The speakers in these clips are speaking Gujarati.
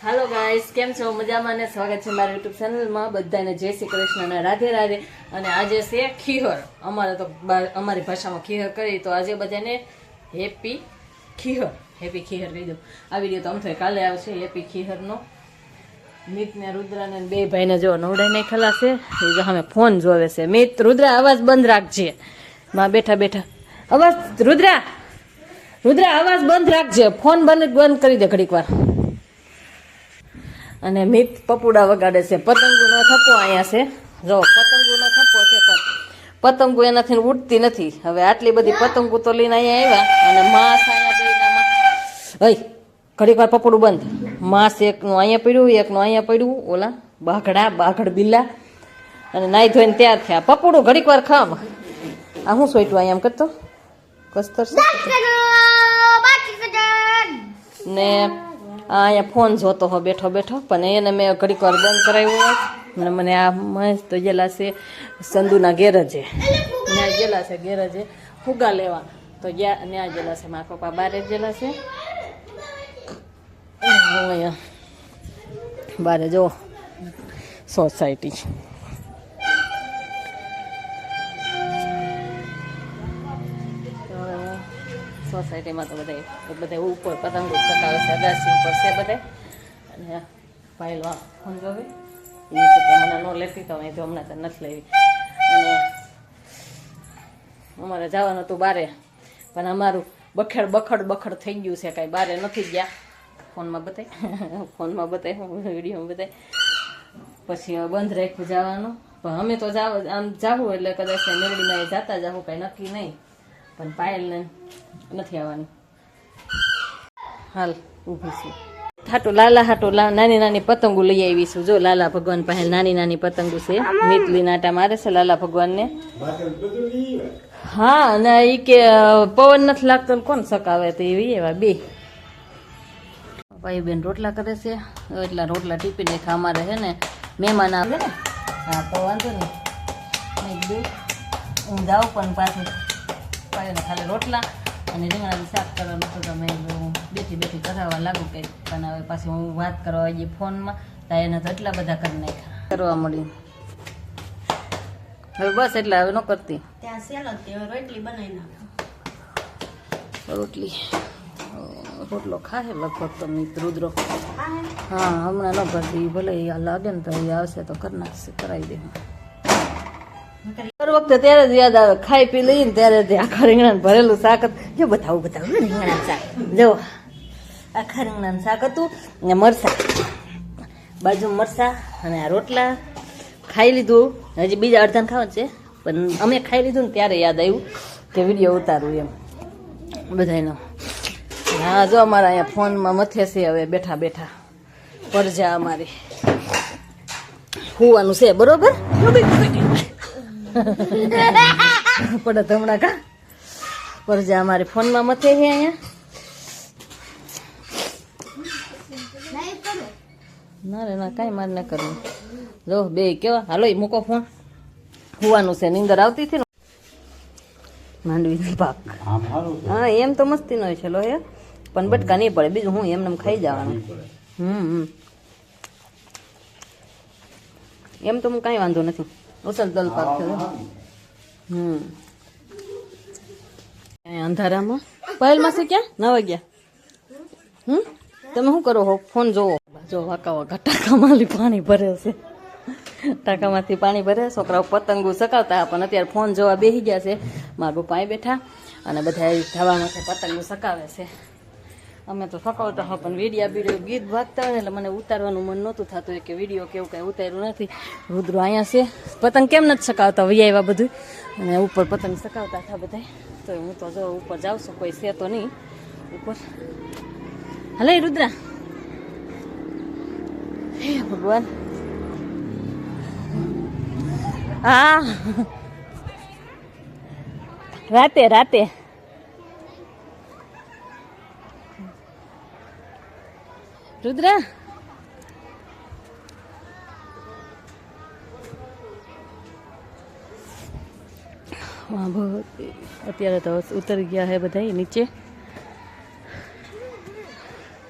હાલો ગાઈસ, કેમ છો? મજામાં ને? સ્વાગત છે મારા યુટ્યુબ ચેનલમાં. બધાને જય શ્રી કૃષ્ણ અને રાધે રાધે. અને આજે છે ખીહર. અમારે તો અમારી ભાષામાં ખીહર કરી, તો આજે બધાને હેપી ખીહર. હેપી ખીહર કહી દો. આ વિડીયો તો આમ થાય કાલે આવશે હેપી ખીહરનો. મિત ને રુદ્રા ને બે ભાઈને જો નવડાઈ નહીં ખલાશે. એ જો અમે ફોન જોવે છે. મિત, રુદ્રા અવાજ બંધ રાખજે. માં બેઠા બેઠા અવાજ, રુદ્રા અવાજ બંધ રાખજે. ફોન બંધ કરી દે ઘડીક વાર. અને મિત પપુડા વગાડે છે. પતંગોનો થપ્પો અહીંયા છે. જો પતંગોનો થપ્પો છે, પણ પતંગો એનાથી ઉડતી નથી. હવે આટલી બધી પતંગો તો લઈને અહીંયા આવ્યા, અને માંસ અહીંયા બેનામાં હઈ ઘડીક વાર પપડું બંધ. માંસ એકનું અહીંયા પડ્યું, એકનું અહીંયા પડ્યું. ઓલા બાઘડ બિલ્લા અને નાઈ ધોઈને તૈયાર થયા. પપડું ઘડીક વાર ખામ. આ શું સોઈટું અહીંયા એમ કરતો કસ્તર ને અહીંયા ફોન જોતો હો બેઠો બેઠો. પણ એને મેં ઘડીક વાર બંધ કરાવ્યું. અને મને આ મસ્ત ગયેલા છે સંધુના ગેરેજે. ત્યાં ગયેલા છે ગેરેજે ફુગા લેવા. તો ત્યાં ગયેલા છે. મારા પપ્પા બારે ગયેલા છે. અહીંયા બારે જો સોસાયટી. સોસાયટીમાં તો બધા ઉપર પતંગો ચકાવે છે. અગાસી ઉપર છે બધા. અને પાયલવા ફોન જોવે એ મને ન લેતી તો અહીં તો હમણાં તો નથી લેવી. અને અમારે જવાનું હતું બારે, પણ અમારું બખડ થઈ ગયું છે. કાંઈ બારે નથી ગયા. ફોનમાં બતાય વિડીયોમાં બતાય. પછી બંધ રાખ્યું જવાનું. પણ અમે તો આમ જાવું એટલે કદાચ મેરડીમાં એ જતા જાવું, કાંઈ નક્કી નહીં. પણ પાયલને નથી આવવાની. હાલ ઊભી છું. લાલા હાટું નાની નાની પતંગો લઈ આવીશું. જો લાલા ભગવાન પાસે નાની નાની પતંગો છે. મીતલી નાટા મારે છે લાલા ભગવાનને. હા, અને એ કે પવન નથી લાગતો કોણ સકાવે, તો એવી એવા બે ભાઈ બેન રોટલા કરે છે. એટલા રોટલા ટીપી નાખા. અમારે છે ને મહેમાન આવે ને. હા, તો વાંધો નહીં. હું જાઉં પણ પાછું ખાલી રોટલા અને રીંગણાનું શાક કરવાનું તો તમે બેઠી કરાવવા લાગુ કંઈક. પણ હવે પાછી હું વાત કરવા આવી ફોનમાં, તો એને તો એટલા બધા કરી નાખ્યા કરવા મળી. હવે બસ એટલે હવે ન કરતી. રોટલો ખાહે લગભગ તો મિત રુદ્રો. હા, હમણાં ન કરતી. ભલે એ લાગે ને તો એ આવશે તો કરી નાખશે, કરાવી દે. દર વખતે ત્યારે જ યાદ આવે. ખાઈ પી લઈએ ને ત્યારે જ આખા રીંગણાનું ભરેલું શાક. જો બતાવું રીંગણાનું શાક. જો આખા રીંગણાનું શાક હતું ને મરસા બાજુ મરસા અને આ રોટલા ખાઈ લીધું. હજી બીજા અડધાને ખાવા છે, પણ અમે ખાઈ લીધું ને ત્યારે યાદ આવ્યું કે વિડીયો ઉતારું એમ બધાનો. હા, જો અમારા અહીંયા ફોનમાં મથે છે હવે બેઠા બેઠા. પરજા અમારી હોવાનું છે બરોબર. પડે હમણાં કા પરજા અમારી ફોનમાં મથે છે અહીંયા. ના રે ના, કાંઈ માર ના કરવું. જો બે કેવા હાલો મૂકો ફોન. હોવાનું છે. નીંદર આવતી હતી ને માંડવી પાક. હા, એમ તો મસ્તી નો છે લો હે, પણ બટકા નહીં પડે. બીજું હું એમને ખાઈ જવાનું. એમ તો હું કાંઈ વાંધો નથી. ઉસલ દલ પાક છે. અંધારામાં પહેલમાં છે ક્યાં નવા ગયા. તમે શું કરો હો? ફોન જોવો. જો વાંકા ટાંકામાંથી પાણી ભરે છે. ટાંકામાંથી પાણી ભરે. છોકરાઓ પતંગો સકાવતા, પણ અત્યારે ફોન જોવા બેસી ગયા છે. મારા પપ્પા બેઠા અને બધા ધાબામાંથી પતંગો સકાવે છે. અમે તો સકાવતા હો, પણ વિડીયો ગીત વાગતા હોય એટલે મને ઉતારવાનું મન નહોતું થતું કે વિડીયો કેવું કાંઈ ઉતાર્યું નથી. રુદ્રો અહીંયા છે. પતંગ કેમ નથી સકાવતા? વૈયા એવા બધું. અને ઉપર પતંગ સકાવતા હતા બધા. તો હું તો જો ઉપર જાઉં છું. કોઈ છે તો નહીં ઉપર. હલે રુદ્રા, હે ભગવાન. હા, રાતે રુદ્રા. અત્યારે તો ઉતરી ગયા હે બધા નીચે.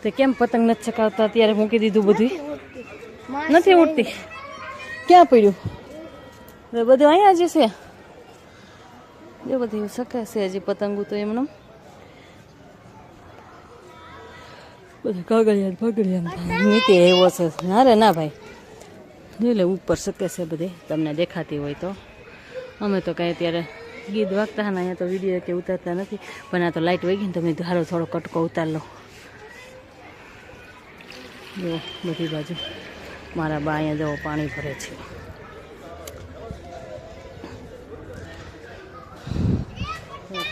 તે કેમ પતંગ નથી ચકાવતા? ત્યારે મૂકી દીધું બધું. નથી ઉડતી. ક્યાં પડ્યું? બધું અહીંયા જ છે. એ બધી શકે છે હજી પતંગો તો એમનો બધું કાગળિયા ફગડિયા નીચે એવો છે. ના રે ના ભાઈ, એટલે ઉપર શકે છે બધે તમને દેખાતી હોય તો. અમે તો કાંઈ ત્યારે ગીત વાગતા ને અહીંયા તો વિડીયો કે ઉતારતા નથી, પણ આ તો લાઇટ વહી ગઈ ને તમે ધારો થોડો કટકો ઉતાર લો. જો બધી બાજુ મારા બા અહીંયા જવો પાણી ભરે છે.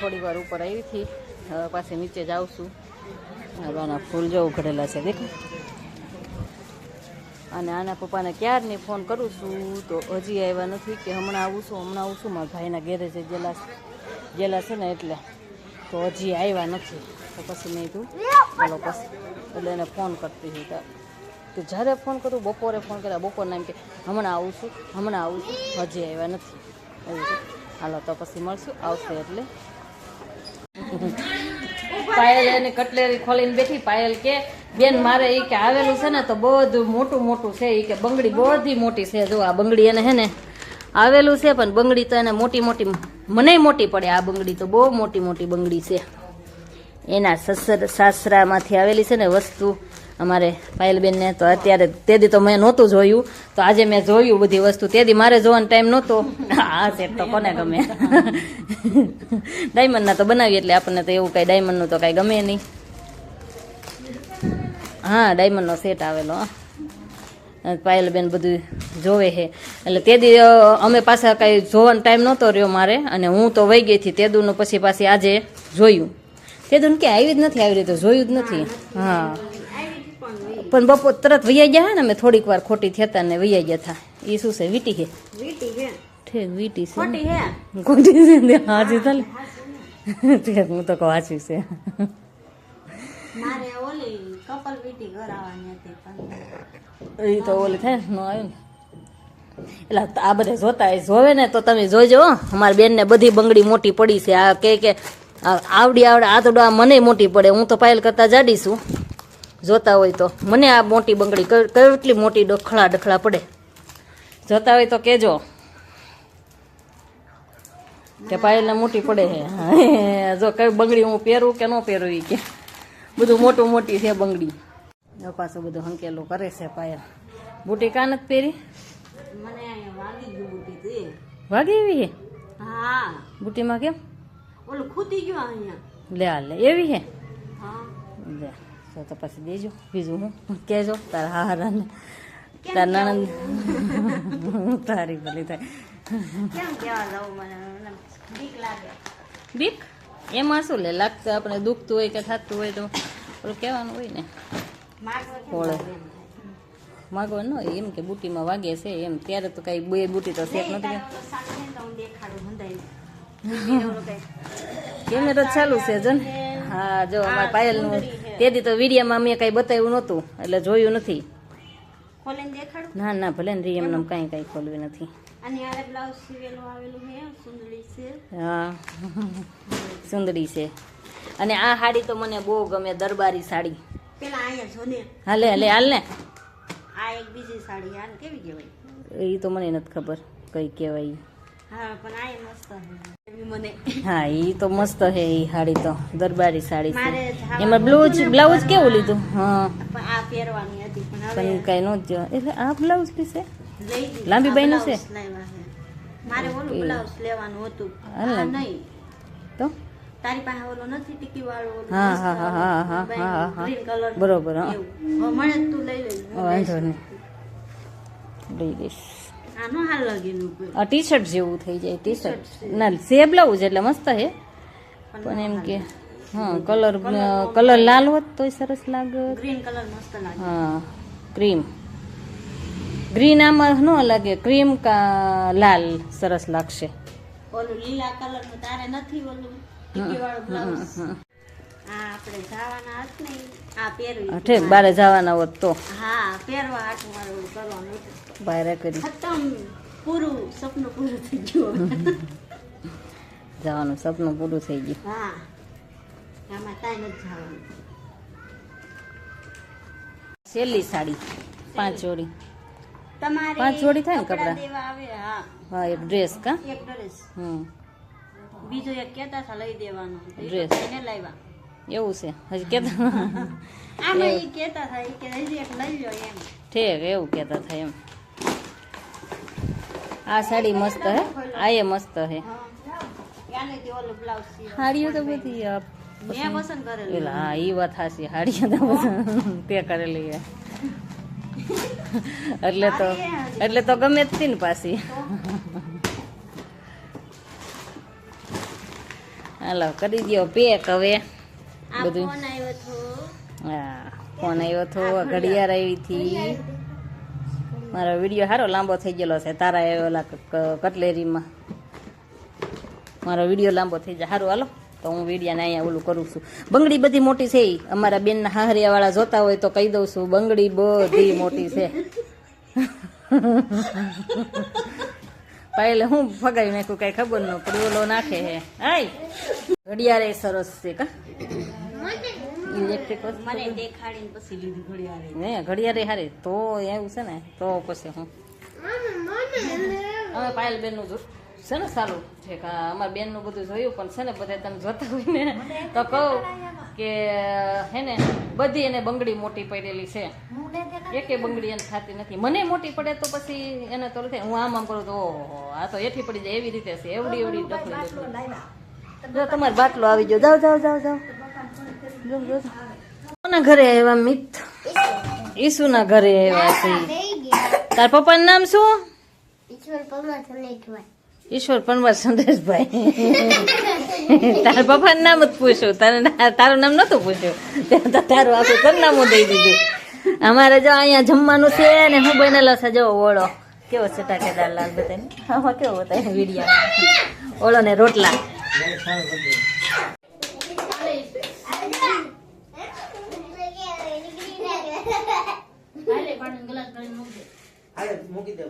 થોડી વાર ઉપર આવી હતી, હવે પાછી નીચે જાઉં છું. બાના ફૂલ જો ઉઘડેલા છે દેખો. અને આના પપ્પાને ક્યારની ફોન કરું છું તો હજી આવ્યા નથી કે હમણાં આવું છું મારા ભાઈના ગેરેજે ગયેલા છે ને એટલે તો હજી આવ્યા નથી. તો પછી મેં કીધું ચાલો પછી એટલે એને ફોન કરતી હતી તો જ્યારે ફોન કરું બપોરે ફોન કર્યા બપોરના એમ કે હમણાં આવું છું હજી આવ્યા નથી. એવું છે. હાલો તો પછી મળશું, આવશે એટલે. પાયલ એને કટલેરી ખોલીને બેઠી. પાયલ કે બેન મારે એ કે આવેલું છે ને તો બધું મોટું છે. એ કે બંગડી બધી મોટી છે. જો આ બંગડી એને હે ને આવેલું છે, પણ બંગડી તો એને મોટી મને મોટી પડે. આ બંગડી તો બહુ મોટી બંગડી છે. એના સાસરામાંથી આવેલી છે ને વસ્તુ અમારે પાયલબેનને. તો અત્યારે તેદી તો મેં નહોતું જોયું, તો આજે મેં જોયું બધી વસ્તુ. તેદી મારે જોવાનો ટાઈમ નહોતો. આ સેટ તો કોને ગમે? ડાયમંડના તો બનાવીએ એટલે આપણને તો એવું કાંઈ ડાયમંડનું તો કાંઈ ગમે નહીં. હા ડાયમંડનો સેટ આવેલો. પાયલબેન બધું જોવે છે એટલે તેદી અમે પાછા કાંઈ જોવાનો ટાઈમ નહોતો રહ્યો મારે, અને હું તો વહી ગઈ હતી તેદુનું. પછી પાછી આજે જોયું. તેદુને કે આવી જ નથી, આવી રીતે જોયું જ નથી. હા પણ બપોર તરત વૈયા ગયા ને, અમે થોડીક વાર ખોટી થતા ને વૈયા ગયા હતા. એ શું છે? વીટી છે. ઠીક વીટી છે, ખોટી છે. હાજી ચાલે. ઠીક હું તો કહું હાચી છે. એ તો ઓલી થાય ને આવ્યું ને એટલે આ બધા જોવે ને તો તમે જોજો. અમારી બેનને બધી બંગડી મોટી પડી છે. આ કે આવડે આ તો મને મોટી પડે. હું તો પાયલ કરતા જાડી છું. જોતા હોય તો મને આ મોટી બંગડી કેટલી મોટી ડખલા પડે. જોતા હોય તો કેજો કે પાયલને મોટી પડે છે. જો કઈ બંગડી હું પહેરું કે ન પહેરું એ કે બધું મોટી છે બંગડી. પાછું બધું હંકેલું કરે છે પાયલ. બુટી કાં નથી પહેરી? વાગી એવી છે? હા. બુટીમાં કેમ ઓલું ખૂટી ગયું અહીંયા? લે એવી છે? લે તો પછી દેજો. બીજું હું કહેજો તારા હારાને, તારા નણંદ. તારી ભલી થાય. બીક એમાં શું લે? લાગતું આપણે દુખતું હોય કે થતું હોય તો ઓલું કહેવાનું હોય ને. ઓળે માગવાનું હોય એમ કે બુટીમાં વાગે છે એમ. ત્યારે તો કઈ બે બુટી તો શેક નથી. કેમેરો ચાલુ છે જો ને. હા જો અમારા પાયલનું તેથી તો વિડીયોમાં મેં કઈ બતાવ્યું નહોતું એટલે જોયું નથી. ના ભલે ને એમને કઈ ખોલવી નથી. હા સુંદરી છે. અને આ સાડી તો મને બહુ ગમે, દરબારી સાડી. હાલે હાલ ને. એ તો મને નથી ખબર કઈ કહેવાય. હા એ તો મસ્ત છે. એ સાડી તો દરબારી સાડી છે. એમાં બ્લાઉઝ કેવું લીધું? હા પણ કઈ નો જ. એટલે આ બ્લાઉઝ બી છે લાંબી બાઈ નું છે. તો તારી પાસે ઓલો નથી ટીકી વાળો? હા બરોબર. મળે તું લઈ લે. વાંધો નહીં, લઈ લઈશ. આ ટી શર્ટ જેવું થઈ જાય. ટી શર્ટ ના છે બ્લાઉઝ એટલે મસ્ત છે. પણ એમ કે હા કલર લાલ હોત તોય સરસ લાગે. ગ્રીન કલર મસ્ત લાગે. હા ક્રીમ ગ્રીન આમાં ન લાગે. ક્રીમ કા લાલ સરસ લાગશે. ઓલું લીલા કલર નું તારે નથી ઓલું ટીકી વાળું બ્લાઉઝ. આપણે જવાના હત ને આ પહેરવી. ઠીક બારે જવાના હોત તો હા પહેરવા હાટું મારું કરવાનું બહાર કરી. ખતમ પૂરું સપનું પૂરું થઈ ગયું. જવાનું સપનું પૂરું થઈ ગયું. હા આમાં તાઈ નથી જવાનું. છેલ્લી સાડી 5 જોડી તમારે 5 જોડી થાય ને કપડાં કપડા દેવા આવે હા હા એક ડ્રેસ કા એક ડ્રેસ બીજો બીજો એક કહેતા હતા લઈ દેવાનો તો એ Dress. એને લાવ્યા એવું છે હજી કેતા આમાં ઈ કહેતા હતા ઈ કે હજી એક લઈ લો એમ ઠીક એવું કેતા થાય એમ આ સાડી મસ્ત હે આ એ મસ્ત હે હા યાને તે ઓલો બ્લાઉઝ સીવો સાડીઓ તો બધી મેં પસંદ કરેલું એલા હા ઈ વાત હાસી સાડીઓ તો પસંદ તે કરેલી હે એટલે તો ગમે જ તી ને પાછી હાલો કરી દો પેક હવે આ બધું ફોન આવ્યો તો હા ફોન આવ્યો તો ઘડિયાળ આવી હતી મારો વિડીયો સારો લાંબો થઈ ગયેલો છે તારા ઓલા કટલેરીમાં મારો વિડીયો લાંબો થઈ જાય સારું હાલો તો હું વિડીયાને અહીંયા ઓલું કરું છું બંગડી બધી મોટી છે ઈ અમારા બેનના હાહરિયાવાળા જોતા હોય તો કહી દઉં છું બંગડી બધી મોટી છે પહેલે હું ફગાવી નાખ્યું કઈ ખબર ન પડી ઓલો નાખે હે આય ઘડિયાળ સરસ છે કા ઇલેક્ટ્રિક મને દેખાડીને પછી લીધી ઘડિયાળ ને ઘડિયાળ હારી તો એવું છે ને તો પછી હું હવે પાયલ બેન નું છે ને સારું છે કે અમારા બેન નું બધું જોયું પણ છે ને બધા તમે જોતા હોય ને તો કહું કે હે ને બધી એને બંગડી મોટી પડેલી છે એકે બંગડી એને થતી નથી મને મોટી પડે તો પછી એને તો થાય હું આમ કરું તો ઓહો આ તો એઠી પડી જાય એવી રીતે છે એવડી એવડી ડફલી જો તમારો બાટલો આવી ગયો જાઓ જાઓ જાઓ જાઓ કોના ઘરે આવ્યા મિત ઈસુના ઘરે આવ્યા છે તાર પપ્પાનું નામ શું ઈશ્વર પરમાર સંદેશભાઈ તારા પપ્પાનું નામ જ પૂછ્યું તારું નામ નતું પૂછ્યું તારું આખું સરનામું દઈ દીધું અમારે જો અહીંયા જમવાનું છે ને હું બનેલો છે જો ઓળો કેવો છે ટાકેદાર લાલ બતાવીને આમાં કેવો બતાવે વિડીયો ઓળો ને રોટલા મૂકી દે